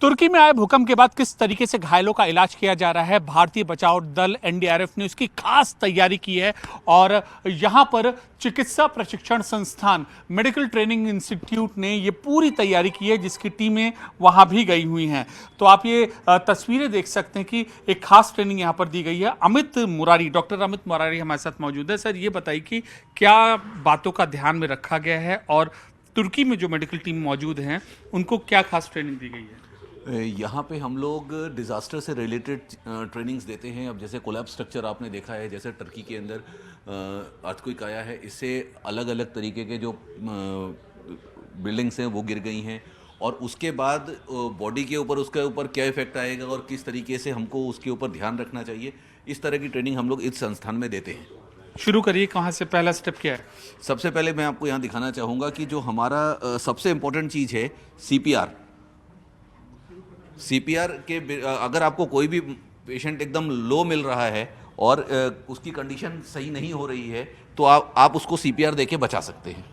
तुर्की में आए भूकंप के बाद किस तरीके से घायलों का इलाज किया जा रहा है, भारतीय बचाव दल एनडीआरएफ ने उसकी खास तैयारी की है। और यहां पर चिकित्सा प्रशिक्षण संस्थान मेडिकल ट्रेनिंग इंस्टीट्यूट ने ये पूरी तैयारी की है, जिसकी टीमें वहां भी गई हुई हैं। तो आप ये तस्वीरें देख सकते हैं कि एक खास ट्रेनिंग यहां पर दी गई है। अमित मुरारी, डॉक्टर अमित मुरारी हमारे साथ मौजूद है। सर, ये बताइए कि क्या बातों का ध्यान में रखा गया है और तुर्की में जो मेडिकल टीम मौजूद हैं उनको क्या खास ट्रेनिंग दी गई है? यहाँ पे हम लोग डिज़ास्टर से रिलेटेड ट्रेनिंग्स देते हैं। अब जैसे कोलैप्स स्ट्रक्चर आपने देखा है, जैसे टर्की के अंदर अर्थक्वेक आया है, इससे अलग अलग तरीके के जो बिल्डिंग्स हैं वो गिर गई हैं, और उसके बाद बॉडी के ऊपर उसके ऊपर क्या इफेक्ट आएगा और किस तरीके से हमको उसके ऊपर ध्यान रखना चाहिए, इस तरह की ट्रेनिंग हम लोग इस संस्थान में देते हैं। शुरू करिए, कहाँ से पहला स्टेप क्या है? सबसे पहले मैं आपको यहाँ दिखाना चाहूँगा कि जो हमारा सबसे इम्पोर्टेंट चीज़ है सीपीआर के अगर आपको कोई भी पेशेंट एकदम लो मिल रहा है और उसकी कंडीशन सही नहीं हो रही है, तो आप उसको सीपीआर देके बचा सकते हैं।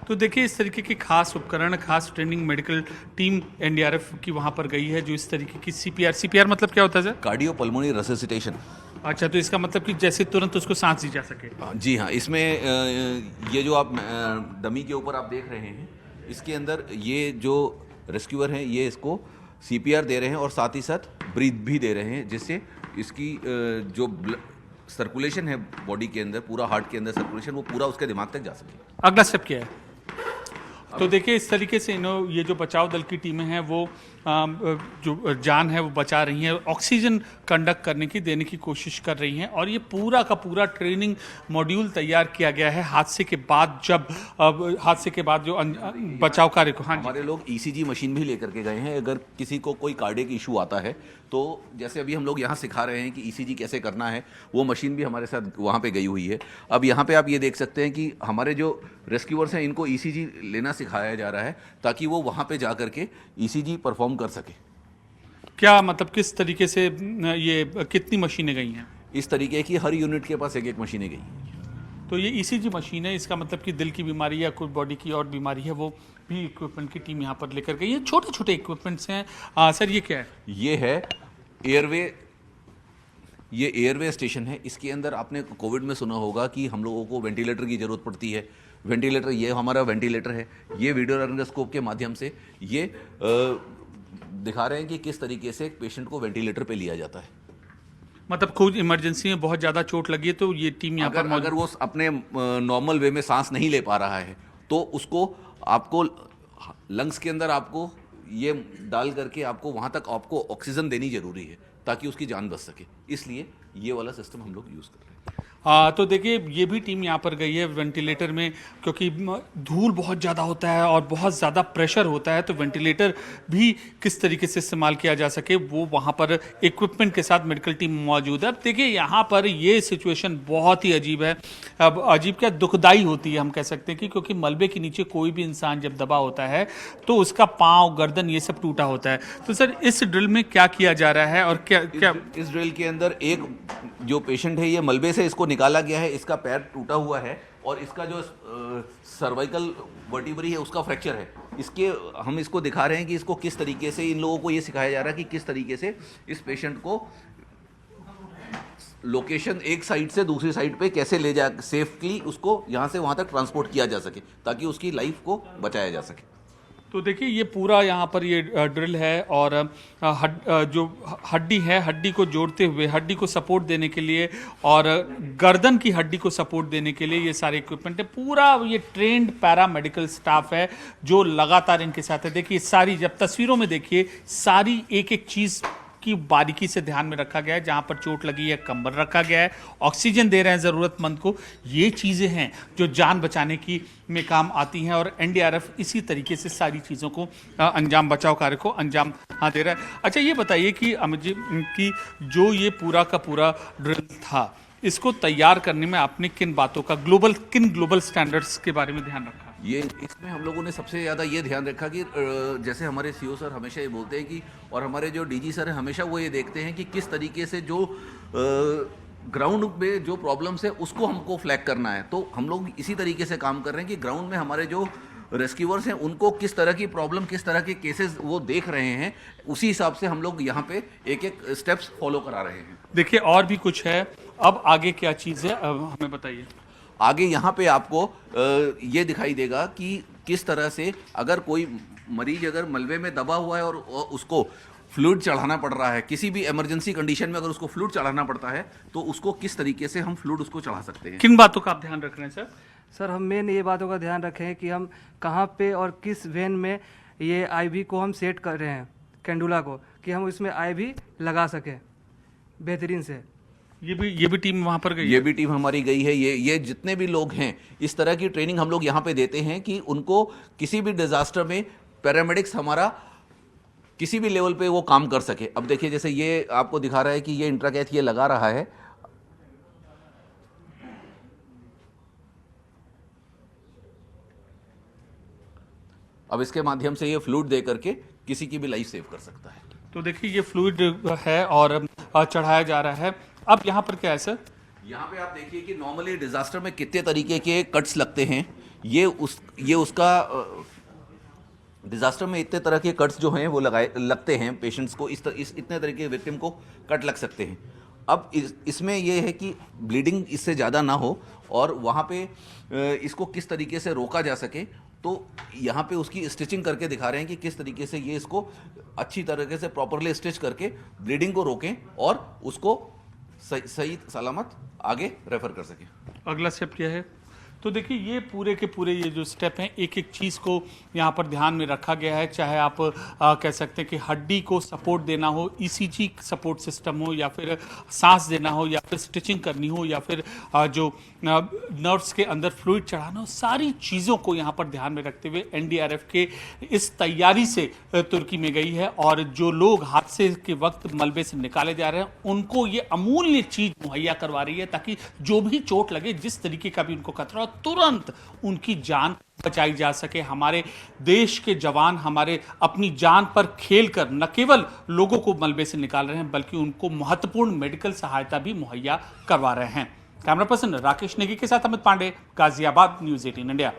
तो देखिए, इस तरीके की खास उपकरण, खास ट्रेनिंग मेडिकल टीम एनडीआरएफ की वहाँ पर गई है, जो इस तरीके की सीपीआर मतलब क्या होता है सर? Cardio pulmonary रेसिसिटेशन। अच्छा, तो इसका मतलब कि जैसे तुरंत उसको सांस दी जा सके। जी हाँ, इसमें ये जो आप डमी के ऊपर आप देख रहे हैं, इसके अंदर ये जो रेस्क्यूअर हैं ये इसको सीपीआर दे रहे हैं और साथ ही साथ ब्रीथ भी दे रहे हैं, जिससे इसकी जो सर्कुलेशन है बॉडी के अंदर, पूरा हार्ट के अंदर सर्कुलेशन, वो पूरा उसके दिमाग तक जा सके। अगला स्टेप क्या है? तो देखिए, इस तरीके से ये जो बचाव दल की टीमें हैं वो जो जान है वो बचा रही हैं, ऑक्सीजन कंडक्ट करने की, देने की कोशिश कर रही हैं। और ये पूरा का पूरा ट्रेनिंग मॉड्यूल तैयार किया गया है हादसे के बाद, जब हादसे के बाद जो बचाव कार्य को। हाँ, हमारे लोग ईसीजी मशीन भी लेकर के गए हैं। अगर किसी को कोई कार्डियक इशू आता है, तो जैसे अभी हम लोग यहाँ सिखा रहे हैं कि ईसीजी कैसे करना है, वो मशीन भी हमारे साथ वहाँ पे गई हुई है। अब यहाँ पे आप ये देख सकते हैं कि हमारे जो रेस्क्यूअर्स हैं इनको ईसीजी लेना सिखाया जा रहा है, ताकि वो वहाँ पे जा करके ईसीजी परफॉर्म कर सके। क्या मतलब किस तरीके से ये कितनी मशीनें गई हैं? इस तरीके की हर यूनिट के पास एक एक मशीनें गई। तो ये ईसीजी मशीन है, इसका मतलब कि दिल की बीमारी या कोई बॉडी की और बीमारी है, वो भी इक्विपमेंट की टीम यहाँ पर लेकर गई है। छोटे छोटे इक्विपमेंट्स हैं। सर, ये क्या है? ये है एयरवे। ये एयरवे स्टेशन है। इसके अंदर आपने कोविड में सुना होगा कि हम लोगों को वेंटिलेटर की ज़रूरत पड़ती है। वेंटिलेटर, ये हमारा वेंटिलेटर है। ये वीडियो लारिंगोस्कोप के माध्यम से ये दिखा रहे हैं कि किस तरीके से एक पेशेंट को वेंटिलेटर पे लिया जाता है। मतलब खुद इमरजेंसी में बहुत ज़्यादा चोट लगी है, तो ये टीम यहाँ पर अगर वो अपने नॉर्मल वे में सांस नहीं ले पा रहा है, तो उसको आपको लंग्स के अंदर आपको ये डाल करके आपको वहाँ तक आपको ऑक्सीजन देनी जरूरी है, ताकि उसकी जान बच सके। इसलिए ये वाला सिस्टम हम लोग यूज़ कर रहे हैं। तो देखिए, ये भी टीम यहाँ पर गई है वेंटिलेटर में, क्योंकि धूल बहुत ज़्यादा होता है और बहुत ज़्यादा प्रेशर होता है, तो वेंटिलेटर भी किस तरीके से इस्तेमाल किया जा सके, वो वहाँ पर इक्विपमेंट के साथ मेडिकल टीम मौजूद है। अब देखिए, यहाँ पर ये सिचुएशन बहुत ही अजीब है। अब अजीब क्या, दुखदाई होती है हम कह सकते हैं कि, क्योंकि मलबे के नीचे कोई भी इंसान जब दबा होता है तो उसका पाँव, गर्दन, ये सब टूटा होता है। तो सर, इस ड्रिल में क्या किया जा रहा है और क्या इस ड्रिल के अंदर एक जो पेशेंट है, ये मलबे से इसको निकाला गया है, इसका पैर टूटा हुआ है और इसका जो सर्वाइकल वर्टिब्री है उसका फ्रैक्चर है। हम इसको दिखा रहे हैं कि इसको किस तरीके से, इन लोगों को ये सिखाया जा रहा है कि किस तरीके से इस पेशेंट को लोकेशन एक साइड से दूसरी साइड पे कैसे ले जा, सेफली उसको यहाँ से वहाँ तक ट्रांसपोर्ट किया जा सके, ताकि उसकी लाइफ को बचाया जा सके। तो देखिए, ये पूरा यहाँ पर ये ड्रिल है और जो हड्डी है, हड्डी को जोड़ते हुए, हड्डी को सपोर्ट देने के लिए और गर्दन की हड्डी को सपोर्ट देने के लिए ये सारे इक्विपमेंट है। पूरा ये ट्रेंड पैरामेडिकल स्टाफ है जो लगातार इनके साथ है। देखिए, सारी, जब तस्वीरों में देखिए, सारी एक एक चीज़ की बारीकी से ध्यान में रखा गया है। जहां पर चोट लगी है कंबल रखा गया है, ऑक्सीजन दे रहे हैं ज़रूरतमंद को। ये चीज़ें हैं जो जान बचाने की में काम आती हैं, और एनडीआरएफ इसी तरीके से सारी चीज़ों को अंजाम, बचाव कार्य को अंजाम दे रहा है। अच्छा, ये बताइए कि अमित जी, कि जो ये पूरा का पूरा ड्रिल था, इसको तैयार करने में आपने किन बातों का, किन ग्लोबल स्टैंडर्ड्स के बारे में ध्यान रखा? इसमें हम लोगों ने सबसे ज़्यादा ये ध्यान रखा कि जैसे हमारे सीओ सर हमेशा ये बोलते हैं कि, और हमारे जो डीजी सर हैं हमेशा वो ये देखते हैं कि किस तरीके से जो ग्राउंड में जो प्रॉब्लम्स है उसको हमको फ्लैग करना है। तो हम लोग इसी तरीके से काम कर रहे हैं कि ग्राउंड में हमारे जो रेस्क्यूअर्स हैं उनको किस तरह की प्रॉब्लम, किस तरह के केसेस वो देख रहे हैं, उसी हिसाब से हम लोग यहाँ पे एक एक स्टेप्स फॉलो करा रहे हैं। देखिए और भी कुछ है, अब आगे क्या चीज़ है हमें बताइए। आगे यहाँ पे आपको ये दिखाई देगा कि किस तरह से अगर कोई मरीज अगर मलबे में दबा हुआ है और उसको फ्लूइड चढ़ाना पड़ रहा है, किसी भी इमरजेंसी कंडीशन में अगर उसको फ्लूइड चढ़ाना पड़ता है तो उसको किस तरीके से हम फ्लूइड उसको चढ़ा सकते हैं। किन बातों का आप ध्यान रख रहे हैं सर? सर हम मेन ये बातों का ध्यान रखें कि हम कहाँ पे और किस वेन में ये आईवी को हम सेट कर रहे हैं, कैंडुला को, कि हम इसमें आईवी लगा सकें बेहतरीन से। ये भी टीम वहां पर गई? ये भी टीम हमारी गई है। ये जितने भी लोग हैं, इस तरह की ट्रेनिंग हम लोग यहाँ पे देते हैं कि उनको किसी भी डिजास्टर में पैरामेडिक्स हमारा किसी भी लेवल पे वो काम कर सके। अब देखिए जैसे ये आपको दिखा रहा है कि ये इंट्राकैथ ये लगा रहा है, अब इसके माध्यम से ये फ्लूइड दे करके किसी की भी लाइफ सेव कर सकता है। तो देखिए ये फ्लूइड है और चढ़ाया जा रहा है। अब यहाँ पर क्या है सर? यहाँ पे आप देखिए कि नॉर्मली डिजास्टर में कितने तरीके के कट्स लगते हैं। ये उसका डिजास्टर में इतने तरह के कट्स जो हैं वो लगते हैं पेशेंट्स को। इतने तरीके के विक्टिम को कट लग सकते हैं। अब इसमें ये है कि ब्लीडिंग इससे ज़्यादा ना हो और वहाँ पे इसको किस तरीके से रोका जा सके, तो यहाँ पे उसकी स्टिचिंग करके दिखा रहे हैं कि किस तरीके से ये इसको अच्छी तरीके से प्रॉपरली स्टिच करके ब्लीडिंग को रोकें और उसको सही सलामत आगे रेफर कर सकें। अगला स्टेप क्या है? तो देखिए ये पूरे के पूरे ये जो स्टेप हैं, एक एक चीज़ को यहाँ पर ध्यान में रखा गया है। चाहे आप कह सकते हैं कि हड्डी को सपोर्ट देना हो, ईसीजी सपोर्ट सिस्टम हो, या फिर सांस देना हो, या फिर स्टिचिंग करनी हो, या फिर जो नर्व्स के अंदर फ्लूइड चढ़ाना हो, सारी चीज़ों को यहाँ पर ध्यान में रखते हुए एनडीआरएफ के इस तैयारी से तुर्की में गई है। और जो लोग हादसे के वक्त मलबे से निकाले जा रहे हैं उनको ये अमूल्य चीज़ मुहैया करवा रही है, ताकि जो भी चोट लगे, जिस तरीके का भी उनको खतरा, तुरंत उनकी जान बचाई जा सके। हमारे देश के जवान हमारे अपनी जान पर खेलकर न केवल लोगों को मलबे से निकाल रहे हैं, बल्कि उनको महत्वपूर्ण मेडिकल सहायता भी मुहैया करवा रहे हैं। कैमरा पर्सन राकेश नेगी के साथ अमित पांडे, गाजियाबाद, न्यूज़ 18 इंडिया।